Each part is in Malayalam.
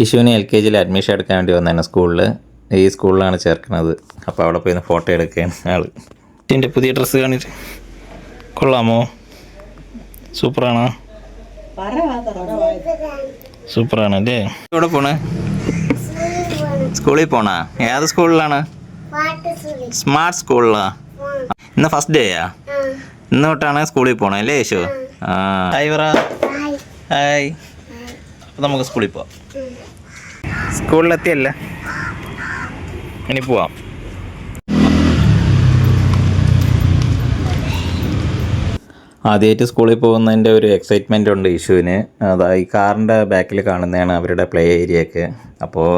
ഇഷുവിന് LKG അഡ്മിഷൻ എടുക്കാൻ വേണ്ടി വന്നതാണ് സ്കൂളിൽ. ഈ സ്കൂളിലാണ് ചേർക്കുന്നത്. അപ്പോൾ അവിടെ പോയി ഫോട്ടോ എടുക്കുകയാണ് ആള്. ഇതിൻ്റെ പുതിയ ഡ്രസ്സ് കാണിട്ട് കൊള്ളാമോ? സൂപ്പറാണോ? സൂപ്പറാണല്ലേ. എവിടെ പോണേ? സ്കൂളിൽ പോണാ? ഏത് സ്കൂളിലാണ്? സ്മാർട്ട് സ്കൂളിലാ? ഇന്ന് ഫസ്റ്റ് ഡേയാ? ഇന്ന് തൊട്ടാണ് സ്കൂളിൽ പോണേ അല്ലേ യേശു? ഹായ് പറ. ഹായ്. അപ്പം നമുക്ക് സ്കൂളിൽ പോവാം. സ്കൂളിലെത്തിയല്ലേ, ഇനി പോവാം. ആദ്യമായിട്ട് സ്കൂളിൽ പോകുന്നതിൻ്റെ ഒരു എക്സൈറ്റ്മെൻ്റ് ഉണ്ട് ഇഷുവിന്. ഈ കാറിൻ്റെ ബാക്കിൽ കാണുന്നതാണ് അവരുടെ പ്ലേ ഏരിയയൊക്കെ. അപ്പോൾ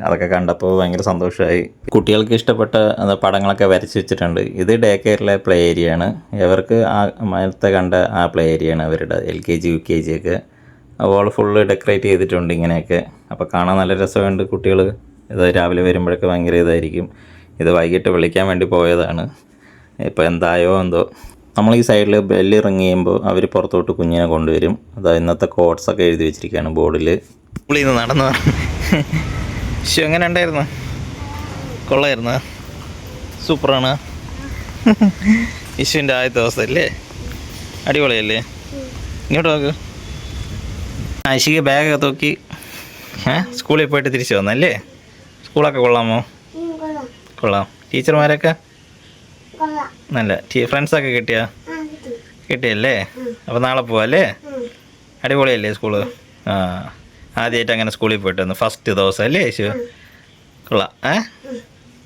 അതൊക്കെ കണ്ടപ്പോൾ ഭയങ്കര സന്തോഷമായി. കുട്ടികൾക്ക് ഇഷ്ടപ്പെട്ട പടങ്ങളൊക്കെ വരച്ച് വെച്ചിട്ടുണ്ട്. ഇത് ഡേ കെയറിലെ പ്ലേ ഏരിയയാണ്. ഇവർക്ക് നേരത്തെ കണ്ട ആ പ്ലേ ഏരിയയാണ് അവരുടെ LKG UKG ഒക്കെ. അപ്പോൾ ഫുള്ള് ഡെക്കറേറ്റ് ചെയ്തിട്ടുണ്ട് ഇങ്ങനെയൊക്കെ. അപ്പോൾ കാണാൻ നല്ല രസമുണ്ട്. കുട്ടികൾ ഇത് രാവിലെ വരുമ്പോഴൊക്കെ ഭയങ്കര ഇതായിരിക്കും. ഇത് വൈകിട്ട് വിളിക്കാൻ വേണ്ടി പോയതാണ്. ഇപ്പോൾ എന്തായോ എന്തോ. നമ്മൾ ഈ സൈഡിൽ ബെല്ല് റിങ് ചെയ്യുമ്പോൾ അവർ പുറത്തോട്ട് കുഞ്ഞിനെ കൊണ്ടുവരും. ഇന്നത്തെ കോഡ്സൊക്കെ എഴുതി വെച്ചിരിക്കുകയാണ് ബോർഡിൽ. സ്കൂളിൽ നിന്ന് നടന്നു. പക്ഷെ എങ്ങനെ ഉണ്ടായിരുന്നു? കൊള്ളായിരുന്നു. സൂപ്പറാണ്. ഇഷുവിൻ്റെ ആദ്യത്തെ ദിവസം അല്ലേ? അടിപൊളിയല്ലേ? ഇങ്ങോട്ട് നോക്ക്. ഇഷിക്ക് ബാഗൊക്കെ തൂക്കി സ്കൂളിൽ പോയിട്ട് തിരിച്ചു വന്നല്ലേ? സ്കൂളൊക്കെ കൊള്ളാമോ? കൊള്ളാം. ടീച്ചർമാരൊക്കെ നല്ല. ഫ്രണ്ട്സൊക്കെ കിട്ടിയല്ലേ? അപ്പോൾ നാളെ പോവാല്ലേ? അടിപൊളിയല്ലേ സ്കൂള്? ആദ്യമായിട്ട് അങ്ങനെ സ്കൂളിൽ പോയിട്ട് വന്നു ഫസ്റ്റ് ദിവസം അല്ലേ യേശു? കൊള്ളാം.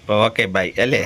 അപ്പോൾ ഓക്കെ ബൈ അല്ലേ?